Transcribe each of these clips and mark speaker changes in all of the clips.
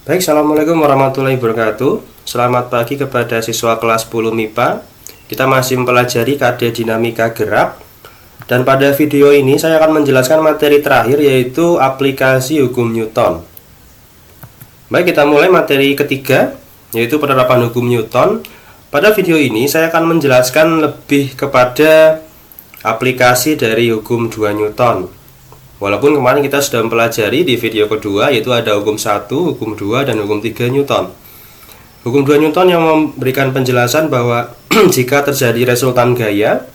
Speaker 1: Baik, Assalamualaikum warahmatullahi wabarakatuh. Selamat pagi kepada siswa kelas 10 MIPA. Kita masih mempelajari KD dinamika gerak. Dan pada video ini saya akan menjelaskan materi terakhir, yaitu aplikasi hukum Newton. Baik, kita mulai materi ketiga, yaitu penerapan hukum Newton. Pada video ini saya akan menjelaskan lebih kepada aplikasi dari hukum 2 Newton. Walaupun kemarin kita sudah mempelajari di video kedua, yaitu ada hukum 1, hukum 2, dan hukum 3 Newton. Hukum 2 Newton yang memberikan penjelasan bahwa jika terjadi resultan gaya,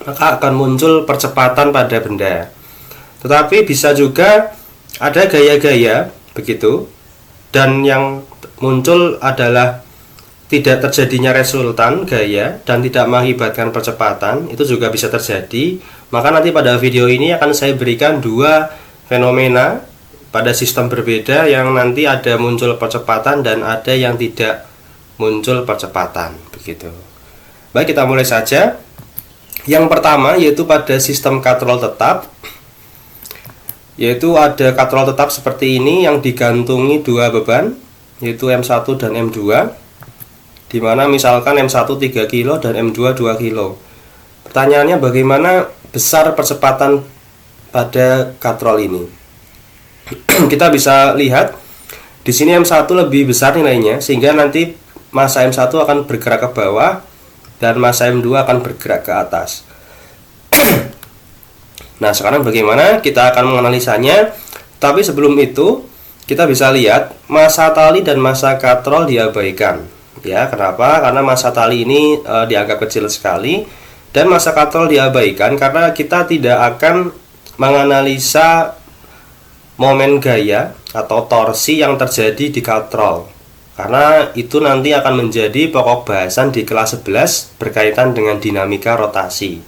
Speaker 1: maka akan muncul percepatan pada benda. Tetapi bisa juga ada gaya-gaya begitu, dan yang muncul adalah tidak terjadinya resultan gaya dan tidak mengakibatkan percepatan. Itu juga bisa terjadi. Maka nanti pada video ini akan saya berikan dua fenomena pada sistem berbeda, yang nanti ada muncul percepatan dan ada yang tidak muncul percepatan begitu. Baik, kita mulai saja. Yang pertama yaitu pada sistem katrol tetap, yaitu ada katrol tetap seperti ini yang digantungi dua beban, yaitu M1 dan M2, dimana misalkan M1 3 kilo dan M2 2 kilo. Pertanyaannya, bagaimana besar percepatan pada katrol ini? Kita bisa lihat di sini M1 lebih besar nilainya, sehingga nanti massa M1 akan bergerak ke bawah dan massa M2 akan bergerak ke atas. Nah, sekarang bagaimana kita akan menganalisanya? Tapi sebelum itu, kita bisa lihat massa tali dan massa katrol diabaikan. Ya, kenapa? Karena massa tali ini dianggap kecil sekali, dan massa katrol diabaikan karena kita tidak akan menganalisa momen gaya atau torsi yang terjadi di katrol, karena itu nanti akan menjadi pokok bahasan di kelas 11 berkaitan dengan dinamika rotasi.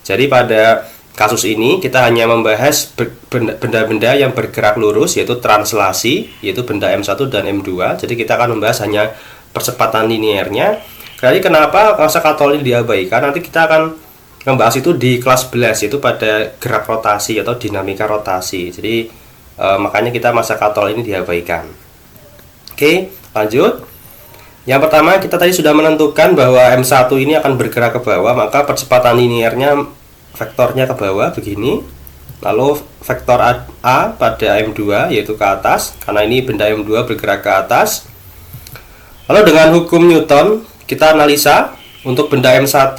Speaker 1: Jadi pada kasus ini kita hanya membahas benda-benda yang bergerak lurus, yaitu translasi, yaitu benda M1 dan M2. Jadi kita akan membahas hanya percepatan linearnya. Jadi kenapa massa katrol ini diabaikan? Nanti kita akan membahas itu di kelas 11, yaitu pada gerak rotasi atau dinamika rotasi. Jadi makanya kita massa katrol ini diabaikan. Oke, lanjut. Yang pertama, kita tadi sudah menentukan bahwa M1 ini akan bergerak ke bawah, maka percepatan linearnya vektornya ke bawah begini. Lalu vektor A pada M2 yaitu ke atas, karena ini benda M2 bergerak ke atas. Lalu dengan hukum Newton kita analisa untuk benda M1,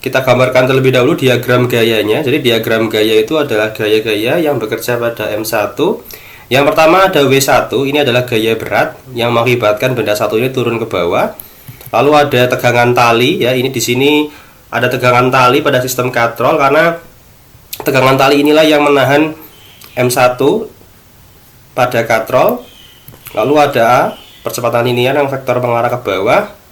Speaker 1: kita gambarkan terlebih dahulu diagram gayanya. Jadi diagram gaya itu adalah gaya-gaya yang bekerja pada M1. Yang pertama ada W1, ini adalah gaya berat yang mengakibatkan benda satu ini turun ke bawah. Lalu ada tegangan tali, ya, ini di sini ada tegangan tali pada sistem katrol, karena tegangan tali inilah yang menahan M1 pada katrol. Lalu ada A, percepatan linear yang vektor mengarah ke bawah.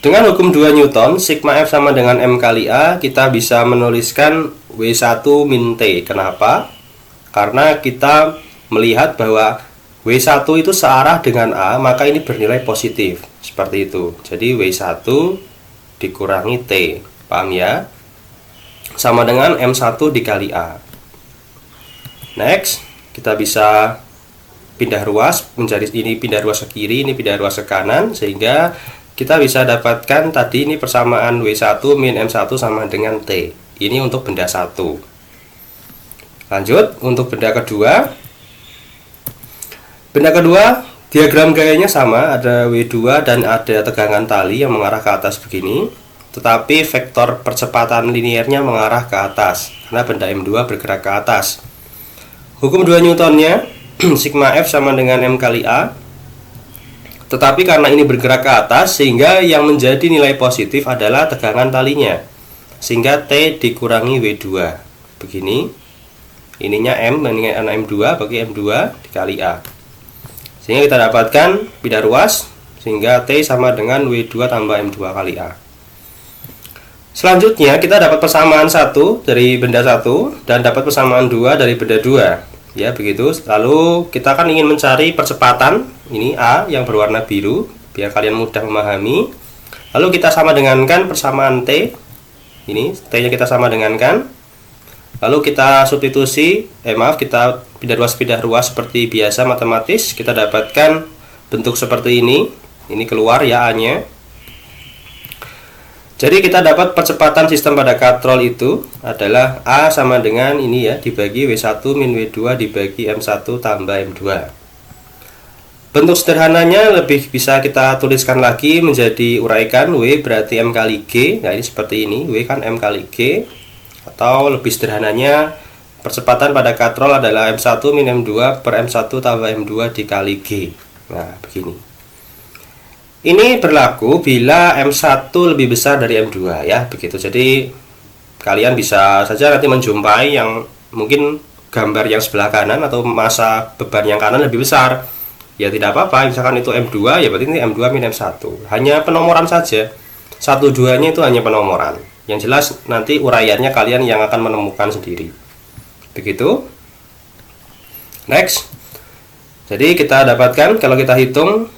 Speaker 1: Dengan hukum 2 Newton, sigma F sama dengan M kali A, kita bisa menuliskan W1 min T. Kenapa? Karena kita melihat bahwa W1 itu searah dengan A, maka ini bernilai positif. Seperti itu. Jadi W1 dikurangi T. Paham ya? Sama dengan M1 dikali A. Next, kita bisa pindah ruas, menjadi ini pindah ruas ke kiri, ini pindah ruas ke kanan, sehingga kita bisa dapatkan tadi ini persamaan W1 min M1 sama dengan T. Ini untuk benda 1. Lanjut, untuk benda kedua. Benda kedua, diagram gayanya sama, ada W2 dan ada tegangan tali yang mengarah ke atas begini. Tetapi vektor percepatan linearnya mengarah ke atas, karena benda M2 bergerak ke atas. Hukum 2 Newtonnya, sigma F sama dengan M kali A. Tetapi karena ini bergerak ke atas, sehingga yang menjadi nilai positif adalah tegangan talinya, sehingga T dikurangi W2 begini. Ininya M dengan M2 bagi M2 dikali A, sehingga kita dapatkan pindah ruas, sehingga T sama dengan W2 tambah M2 kali A. Selanjutnya kita dapat persamaan 1 dari benda 1 dan dapat persamaan 2 dari benda 2. Ya, begitu. Lalu kita kan ingin mencari percepatan, ini A yang berwarna biru, biar kalian mudah memahami. Lalu kita sama dengankan persamaan T. Ini T-nya kita sama dengankan. Lalu kita substitusi, kita pindah ruas seperti biasa matematis. Kita dapatkan bentuk seperti ini. Ini keluar ya A-nya. Jadi kita dapat percepatan sistem pada katrol itu adalah A sama dengan ini ya, dibagi W1 min W2 dibagi M1 tambah M2. Bentuk sederhananya lebih bisa kita tuliskan lagi menjadi uraikan W berarti M kali G. Nah ini seperti ini, W kan M kali G. Atau lebih sederhananya, percepatan pada katrol adalah M1 min M2 per M1 tambah M2 dikali G. Nah begini. Ini berlaku bila M1 lebih besar dari M2 ya, begitu. Jadi kalian bisa saja nanti menjumpai yang mungkin gambar yang sebelah kanan atau massa beban yang kanan lebih besar. Ya tidak apa-apa, misalkan itu M2 ya berarti ini M2 min M1. Hanya penomoran saja. 1-2-nya itu hanya penomoran. Yang jelas nanti uraiannya kalian yang akan menemukan sendiri. Begitu. Next. Jadi kita dapatkan kalau kita hitung,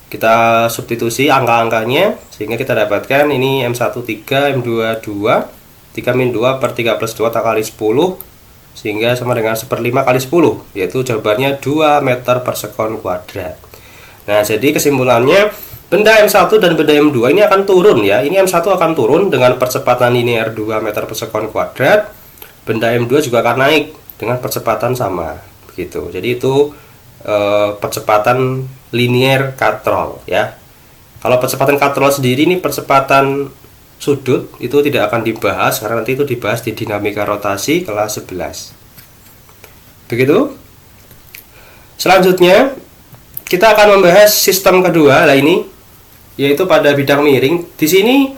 Speaker 1: kita substitusi angka-angkanya sehingga kita dapatkan ini M1 3, M2 2, 3 min 2 per 3 plus 2 tak kali 10 sehingga sama dengan 1/5 kali 10, yaitu jawabannya 2 meter per sekon kuadrat. Nah jadi kesimpulannya benda M1 dan benda M2 ini akan turun ya. Ini M1 akan turun dengan percepatan linear 2 meter per sekon kuadrat. Benda M2 juga akan naik dengan percepatan sama begitu. Jadi itu percepatan linear katrol ya. Kalau percepatan katrol sendiri ini percepatan sudut itu tidak akan dibahas karena nanti itu dibahas di dinamika rotasi kelas 11. Begitu. Selanjutnya kita akan membahas sistem kedua lah ini, yaitu pada bidang miring. Di sini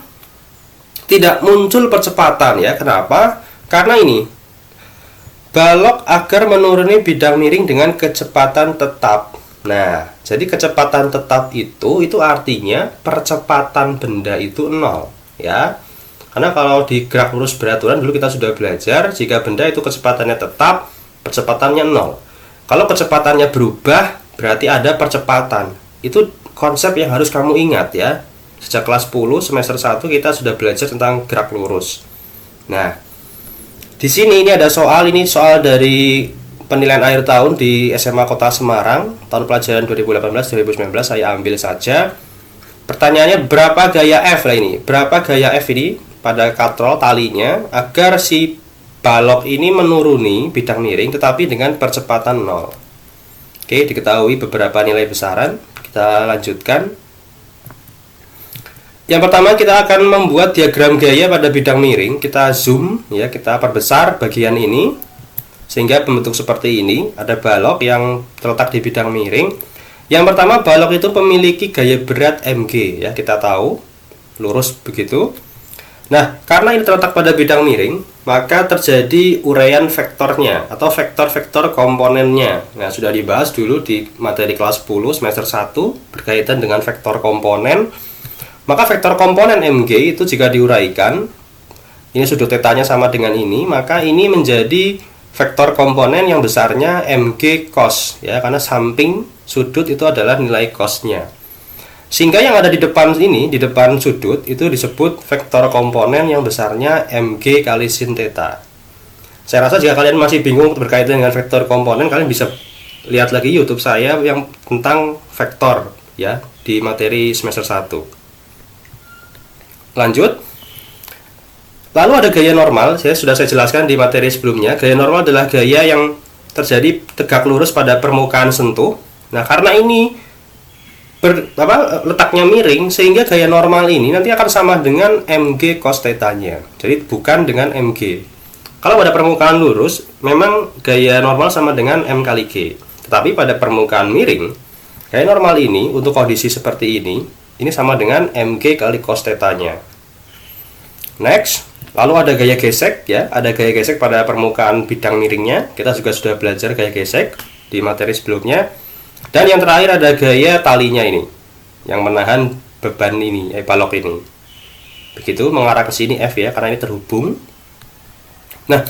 Speaker 1: tidak muncul percepatan ya. Kenapa? Karena ini balok agar menuruni bidang miring dengan kecepatan tetap. Nah, jadi kecepatan tetap itu artinya percepatan benda itu 0 ya. Karena kalau di gerak lurus beraturan dulu kita sudah belajar, jika benda itu kecepatannya tetap, percepatannya 0. Kalau kecepatannya berubah, berarti ada percepatan. Itu konsep yang harus kamu ingat ya. Sejak kelas 10 semester 1 kita sudah belajar tentang gerak lurus. Nah, di sini ini ada soal, ini soal dari penilaian akhir tahun di SMA Kota Semarang tahun pelajaran 2018-2019. Saya ambil saja. Pertanyaannya berapa gaya F lah ini? Berapa gaya F ini pada katrol talinya agar si balok ini menuruni bidang miring tetapi dengan percepatan 0. Oke, diketahui beberapa nilai besaran. Kita lanjutkan. Yang pertama kita akan membuat diagram gaya pada bidang miring. Kita zoom ya, kita perbesar bagian ini sehingga membentuk seperti ini. Ada balok yang terletak di bidang miring. Yang pertama, balok itu memiliki gaya berat mg ya, kita tahu lurus begitu. Nah, karena ini terletak pada bidang miring, maka terjadi uraian vektornya atau vektor-vektor komponennya. Nah, sudah dibahas dulu di materi kelas 10 semester 1 berkaitan dengan vektor komponen. Maka vektor komponen mg itu jika diuraikan, ini sudut tetanya sama dengan ini, maka ini menjadi vektor komponen yang besarnya mg cos ya, karena samping sudut itu adalah nilai cosnya. Sehingga yang ada di depan ini, di depan sudut itu disebut vektor komponen yang besarnya mg kali sin theta. Saya rasa jika kalian masih bingung berkaitan dengan vektor komponen, kalian bisa lihat lagi YouTube saya yang tentang vektor ya di materi semester 1. Lanjut. Lalu ada gaya normal, sudah saya jelaskan di materi sebelumnya. Gaya normal adalah gaya yang terjadi tegak lurus pada permukaan sentuh. Nah, karena ini letaknya miring, sehingga gaya normal ini nanti akan sama dengan mg cos theta-nya. Jadi bukan dengan mg. Kalau pada permukaan lurus, memang gaya normal sama dengan m kali g. Tetapi pada permukaan miring, gaya normal ini untuk kondisi seperti ini sama dengan mg kali cos theta-nya. Next, lalu ada gaya gesek ya, ada gaya gesek pada permukaan bidang miringnya. Kita juga sudah belajar gaya gesek di materi sebelumnya. Dan yang terakhir ada gaya talinya ini, yang menahan beban ini, balok ini. Begitu mengarah ke sini F ya, karena ini terhubung. Nah,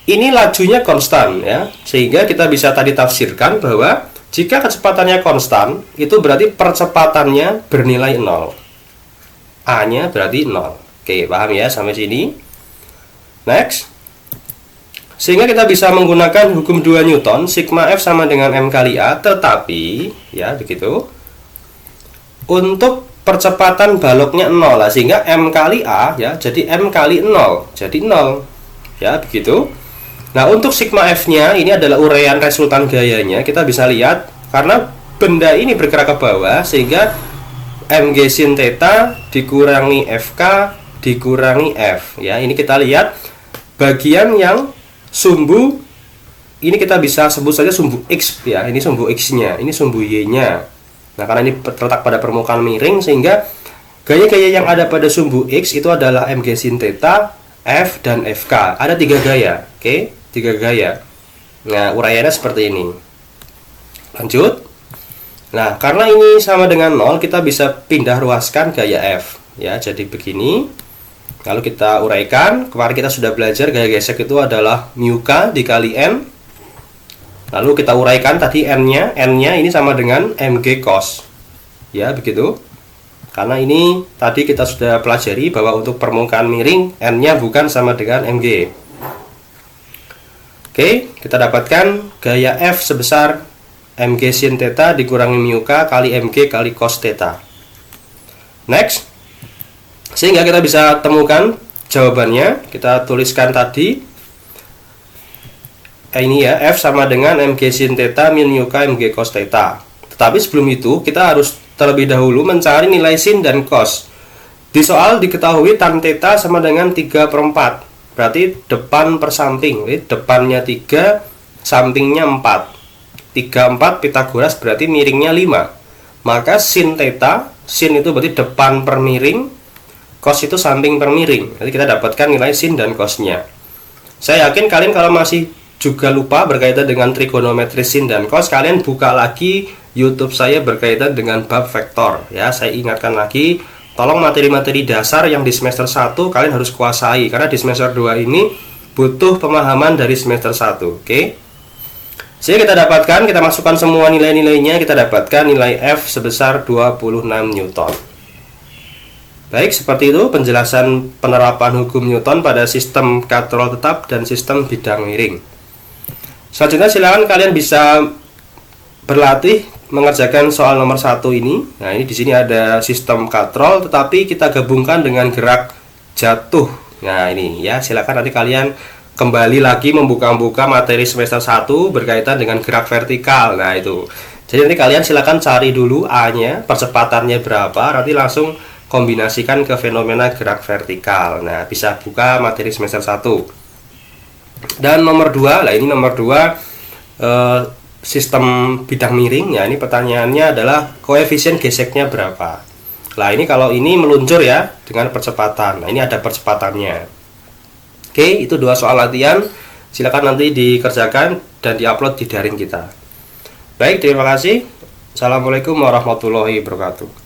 Speaker 1: ini lajunya konstan ya, sehingga kita bisa tadi tafsirkan bahwa jika kecepatannya konstan, itu berarti percepatannya bernilai 0. A-nya berarti 0. Oke, paham ya sampai sini? Next, Sehingga kita bisa menggunakan hukum 2 Newton, sigma F sama dengan M kali A, tetapi ya begitu. Untuk percepatan baloknya 0 lah, sehingga M kali A ya jadi M kali 0, jadi 0. Ya, begitu. Nah, untuk sigma F-nya ini adalah uraian resultan gayanya. Kita bisa lihat karena benda ini bergerak ke bawah sehingga mg sin theta dikurangi fk dikurangi f. Ya, ini kita lihat bagian yang sumbu ini kita bisa sebut saja sumbu X ya. Ini sumbu X-nya, ini sumbu Y-nya. Nah, karena ini terletak pada permukaan miring sehingga gaya-gaya yang ada pada sumbu X itu adalah mg sin theta, F dan FK. Ada 3 gaya. Oke, 3 gaya. Nah, uraiannya seperti ini. Lanjut. Nah, karena ini sama dengan 0, kita bisa pindah ruaskan gaya F. Ya, jadi begini. Lalu kita uraikan. Kemarin kita sudah belajar gaya gesek itu adalah mu k dikali n. Lalu kita uraikan tadi n-nya. N-nya ini sama dengan mg cos. Ya, begitu. Karena ini tadi kita sudah pelajari bahwa untuk permukaan miring n-nya bukan sama dengan mg. Oke, kita dapatkan gaya F sebesar mg sin theta dikurangi mu k kali mg kali cos theta. Next. Sehingga kita bisa temukan jawabannya. Kita tuliskan tadi ini ya, F sama dengan mg sin theta min mu k mg cos theta. Tetapi sebelum itu kita harus terlebih dahulu mencari nilai sin dan cos. Di soal diketahui tan theta sama dengan 3/4. Berarti depan per samping. Depannya 3, sampingnya 4. 3/4 Pitagoras berarti miringnya 5. Maka sin theta, sin itu berarti depan per miring, cos itu samping per miring. Jadi kita dapatkan nilai sin dan cosnya. Saya yakin kalian kalau masih juga lupa berkaitan dengan trigonometri sin dan cos, kalian buka lagi YouTube saya berkaitan dengan bab vektor ya. Saya ingatkan lagi, tolong materi-materi dasar yang di semester 1 kalian harus kuasai karena di semester 2 ini butuh pemahaman dari semester 1. Oke. Sehingga kita dapatkan, kita masukkan semua nilai-nilainya, kita dapatkan nilai F sebesar 26 Newton. Baik, seperti itu penjelasan penerapan hukum Newton pada sistem katrol tetap dan sistem bidang miring. Selanjutnya silakan kalian bisa berlatih mengerjakan soal nomor 1 ini. Nah, ini di sini ada sistem katrol tetapi kita gabungkan dengan gerak jatuh. Nah, ini ya, silakan nanti kalian kembali lagi membuka-buka materi semester 1 berkaitan dengan gerak vertikal. Nah, itu. Jadi nanti kalian silakan cari dulu A-nya, percepatannya berapa, nanti langsung kombinasikan ke fenomena gerak vertikal. Nah, bisa buka materi semester 1. Dan nomor 2, lah ini nomor 2 sistem bidang miring. Ya, ini pertanyaannya adalah koefisien geseknya berapa. Nah, ini kalau ini meluncur ya dengan percepatan. Nah, ini ada percepatannya. Oke, itu 2 soal latihan. Silakan nanti dikerjakan dan diupload di daring kita. Baik, terima kasih. Assalamualaikum warahmatullahi wabarakatuh.